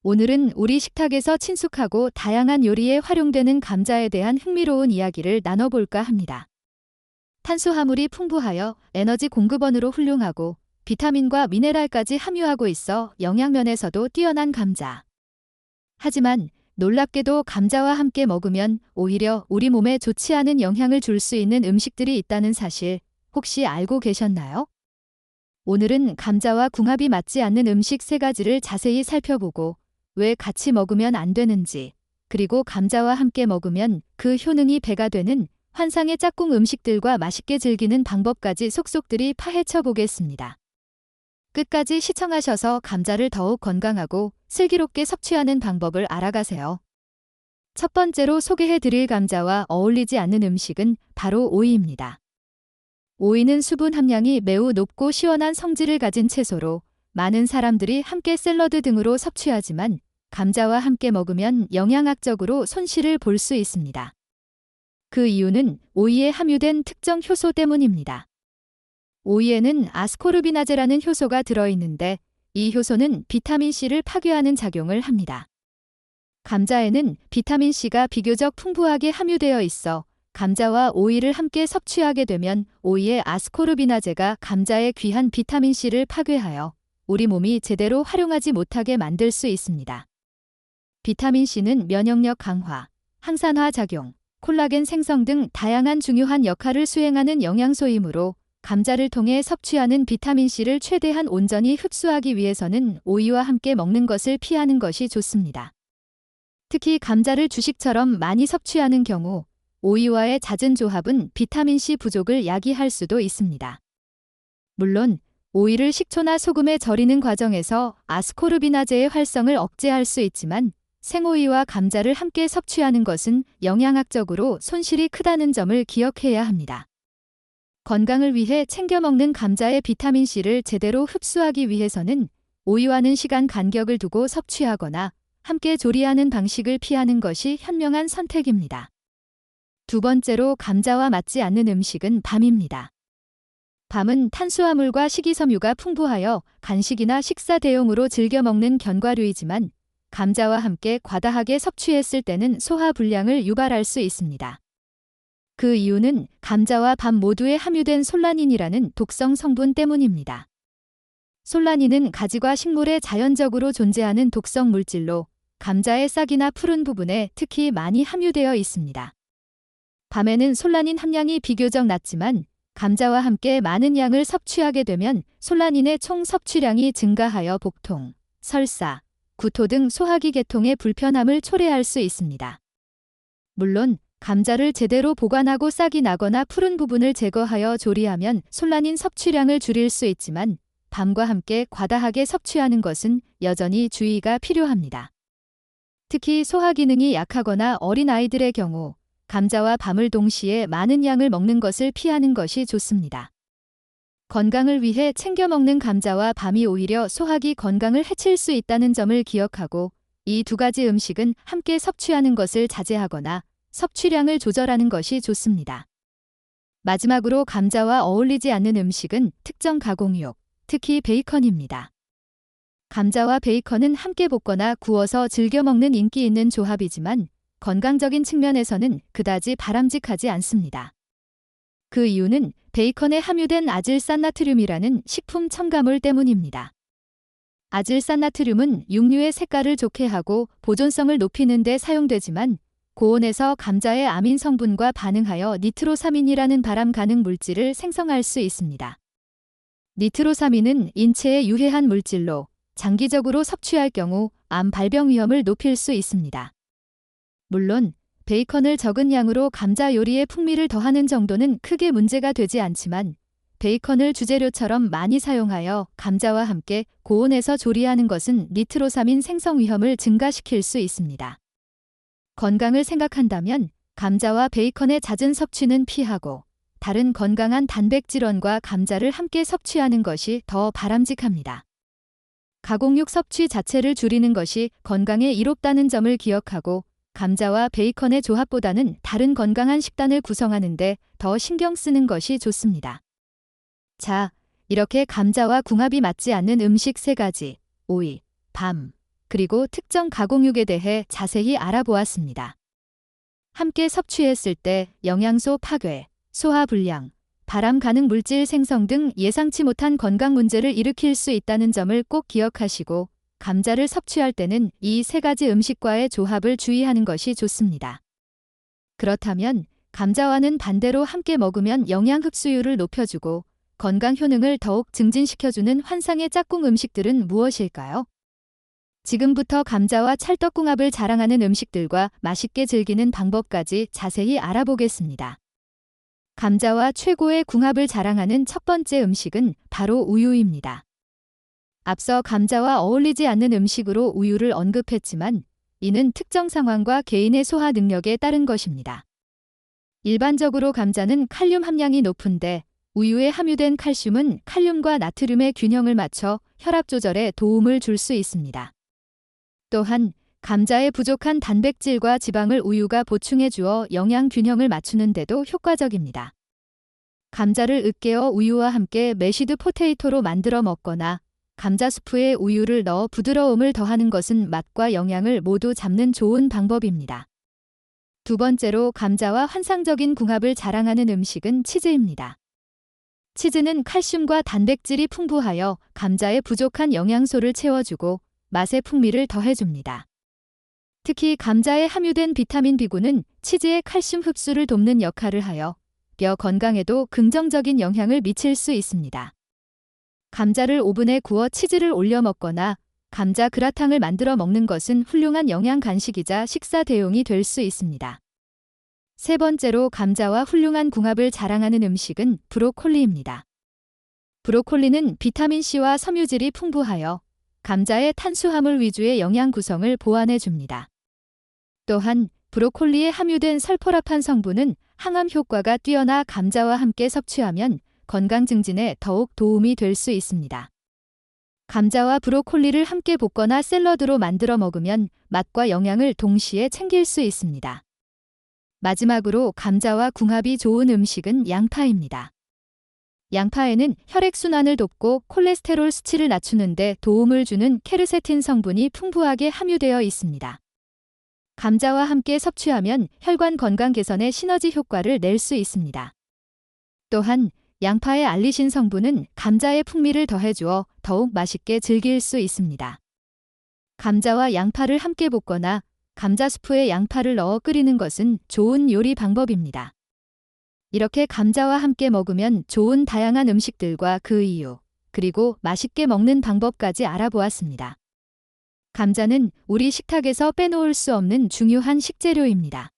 오늘은 우리 식탁에서 친숙하고 다양한 요리에 활용되는 감자에 대한 흥미로운 이야기를 나눠볼까 합니다. 탄수화물이 풍부하여 에너지 공급원으로 훌륭하고 비타민과 미네랄까지 함유하고 있어 영양면에서도 뛰어난 감자. 하지만 놀랍게도 감자와 함께 먹으면 오히려 우리 몸에 좋지 않은 영향을 줄 수 있는 음식들이 있다는 사실 혹시 알고 계셨나요? 오늘은 감자와 궁합이 맞지 않는 음식 3가지를 자세히 살펴보고 왜 같이 먹으면 안 되는지, 그리고 감자와 함께 먹으면 그 효능이 배가 되는 환상의 짝꿍 음식들과 맛있게 즐기는 방법까지 속속들이 파헤쳐 보겠습니다. 끝까지 시청하셔서 감자를 더욱 건강하고 슬기롭게 섭취하는 방법을 알아가세요. 첫 번째로 소개해 드릴 감자와 어울리지 않는 음식은 바로 오이입니다. 오이는 수분 함량이 매우 높고 시원한 성질을 가진 채소로 많은 사람들이 함께 샐러드 등으로 섭취하지만 감자와 함께 먹으면 영양학적으로 손실을 볼 수 있습니다. 그 이유는 오이에 함유된 특정 효소 때문입니다. 오이에는 아스코르비나제라는 효소가 들어있는데 이 효소는 비타민C를 파괴하는 작용을 합니다. 감자에는 비타민C가 비교적 풍부하게 함유되어 있어 감자와 오이를 함께 섭취하게 되면 오이의 아스코르비나제가 감자의 귀한 비타민C를 파괴하여 우리 몸이 제대로 활용하지 못하게 만들 수 있습니다. 비타민C는 면역력 강화, 항산화 작용, 콜라겐 생성 등 다양한 중요한 역할을 수행하는 영양소이므로 감자를 통해 섭취하는 비타민C를 최대한 온전히 흡수하기 위해서는 오이와 함께 먹는 것을 피하는 것이 좋습니다. 특히 감자를 주식처럼 많이 섭취하는 경우 오이와의 잦은 조합은 비타민C 부족을 야기할 수도 있습니다. 물론 오이를 식초나 소금에 절이는 과정에서 아스코르비나제의 활성을 억제할 수 있지만 생오이와 감자를 함께 섭취하는 것은 영양학적으로 손실이 크다는 점을 기억해야 합니다. 건강을 위해 챙겨 먹는 감자의 비타민C를 제대로 흡수하기 위해서는 오이와는 시간 간격을 두고 섭취하거나 함께 조리하는 방식을 피하는 것이 현명한 선택입니다. 두 번째로 감자와 맞지 않는 음식은 밤입니다. 밤은 탄수화물과 식이섬유가 풍부하여 간식이나 식사 대용으로 즐겨 먹는 견과류이지만 감자와 함께 과다하게 섭취했을 때는 소화 불량을 유발할 수 있습니다. 그 이유는 감자와 밤 모두에 함유된 솔라닌이라는 독성 성분 때문입니다. 솔라닌은 가지과 식물에 자연적으로 존재하는 독성 물질로 감자의 싹이나 푸른 부분에 특히 많이 함유되어 있습니다. 밤에는 솔라닌 함량이 비교적 낮지만 감자와 함께 많은 양을 섭취하게 되면 솔라닌의 총 섭취량이 증가하여 복통, 설사, 구토 등 소화기 계통의 불편함을 초래할 수 있습니다. 물론 감자를 제대로 보관하고 싹이 나거나 푸른 부분을 제거하여 조리하면 솔라닌 섭취량을 줄일 수 있지만 밤과 함께 과다하게 섭취하는 것은 여전히 주의가 필요합니다. 특히 소화 기능이 약하거나 어린 아이들의 경우 감자와 밤을 동시에 많은 양을 먹는 것을 피하는 것이 좋습니다. 건강을 위해 챙겨 먹는 감자와 밤이 오히려 소화기 건강을 해칠 수 있다는 점을 기억하고 이 2가지 음식은 함께 섭취하는 것을 자제하거나 섭취량을 조절하는 것이 좋습니다. 마지막으로 감자와 어울리지 않는 음식은 특정 가공육, 특히 베이컨입니다. 감자와 베이컨은 함께 볶거나 구워서 즐겨 먹는 인기 있는 조합이지만 건강적인 측면에서는 그다지 바람직하지 않습니다. 그 이유는 베이컨에 함유된 아질산나트륨이라는 식품 첨가물 때문입니다. 아질산나트륨은 육류의 색깔을 좋게 하고 보존성을 높이는 데 사용되지만 고온에서 감자의 아민 성분과 반응하여 니트로사민이라는 발암 가능 물질을 생성할 수 있습니다. 니트로사민은 인체에 유해한 물질로 장기적으로 섭취할 경우 암 발병 위험을 높일 수 있습니다. 물론 베이컨을 적은 양으로 감자 요리에 풍미를 더하는 정도는 크게 문제가 되지 않지만 베이컨을 주재료처럼 많이 사용하여 감자와 함께 고온에서 조리하는 것은 니트로사민 생성 위험을 증가시킬 수 있습니다. 건강을 생각한다면 감자와 베이컨의 잦은 섭취는 피하고 다른 건강한 단백질원과 감자를 함께 섭취하는 것이 더 바람직합니다. 가공육 섭취 자체를 줄이는 것이 건강에 이롭다는 점을 기억하고 감자와 베이컨의 조합보다는 다른 건강한 식단을 구성하는 데 더 신경 쓰는 것이 좋습니다. 자, 이렇게 감자와 궁합이 맞지 않는 음식 3가지, 오이, 밤, 그리고 특정 가공육에 대해 자세히 알아보았습니다. 함께 섭취했을 때 영양소 파괴, 소화 불량, 발암 가능 물질 생성 등 예상치 못한 건강 문제를 일으킬 수 있다는 점을 꼭 기억하시고 감자를 섭취할 때는 이 세 가지 음식과의 조합을 주의하는 것이 좋습니다. 그렇다면 감자와는 반대로 함께 먹으면 영양 흡수율을 높여주고 건강 효능을 더욱 증진시켜주는 환상의 짝꿍 음식들은 무엇일까요? 지금부터 감자와 찰떡궁합을 자랑하는 음식들과 맛있게 즐기는 방법까지 자세히 알아보겠습니다. 감자와 최고의 궁합을 자랑하는 첫 번째 음식은 바로 우유입니다. 앞서 감자와 어울리지 않는 음식으로 우유를 언급했지만 이는 특정 상황과 개인의 소화 능력에 따른 것입니다. 일반적으로 감자는 칼륨 함량이 높은데 우유에 함유된 칼슘은 칼륨과 나트륨의 균형을 맞춰 혈압 조절에 도움을 줄 수 있습니다. 또한 감자에 부족한 단백질과 지방을 우유가 보충해 주어 영양 균형을 맞추는 데도 효과적입니다. 감자를 으깨어 우유와 함께 매시드 포테이토로 만들어 먹거나 감자 수프에 우유를 넣어 부드러움을 더하는 것은 맛과 영양을 모두 잡는 좋은 방법입니다. 두 번째로 감자와 환상적인 궁합을 자랑하는 음식은 치즈입니다. 치즈는 칼슘과 단백질이 풍부하여 감자의 부족한 영양소를 채워주고 맛의 풍미를 더해줍니다. 특히 감자에 함유된 비타민 B군은 치즈의 칼슘 흡수를 돕는 역할을 하여 뼈 건강에도 긍정적인 영향을 미칠 수 있습니다. 감자를 오븐에 구워 치즈를 올려 먹거나 감자 그라탕을 만들어 먹는 것은 훌륭한 영양 간식이자 식사 대용이 될 수 있습니다. 세 번째로 감자와 훌륭한 궁합을 자랑하는 음식은 브로콜리입니다. 브로콜리는 비타민C와 섬유질이 풍부하여 감자의 탄수화물 위주의 영양 구성을 보완해 줍니다. 또한 브로콜리에 함유된 설포라판 성분은 항암 효과가 뛰어나 감자와 함께 섭취하면 건강 증진에 더욱 도움이 될 수 있습니다. 감자와 브로콜리를 함께 볶거나 샐러드로 만들어 먹으면 맛과 영양을 동시에 챙길 수 있습니다. 마지막으로 감자와 궁합이 좋은 음식은 양파입니다. 양파에는 혈액순환을 돕고 콜레스테롤 수치를 낮추는 데 도움을 주는 케르세틴 성분이 풍부하게 함유되어 있습니다. 감자와 함께 섭취하면 혈관 건강 개선에 시너지 효과를 낼 수 있습니다. 또한 양파의 알리신 성분은 감자의 풍미를 더해주어 더욱 맛있게 즐길 수 있습니다. 감자와 양파를 함께 볶거나 감자 수프에 양파를 넣어 끓이는 것은 좋은 요리 방법입니다. 이렇게 감자와 함께 먹으면 좋은 다양한 음식들과 그 이유, 그리고 맛있게 먹는 방법까지 알아보았습니다. 감자는 우리 식탁에서 빼놓을 수 없는 중요한 식재료입니다.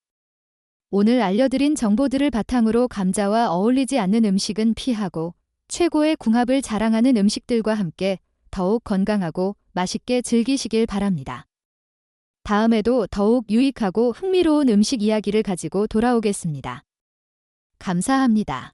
오늘 알려드린 정보들을 바탕으로 감자와 어울리지 않는 음식은 피하고 최고의 궁합을 자랑하는 음식들과 함께 더욱 건강하고 맛있게 즐기시길 바랍니다. 다음에도 더욱 유익하고 흥미로운 음식 이야기를 가지고 돌아오겠습니다. 감사합니다.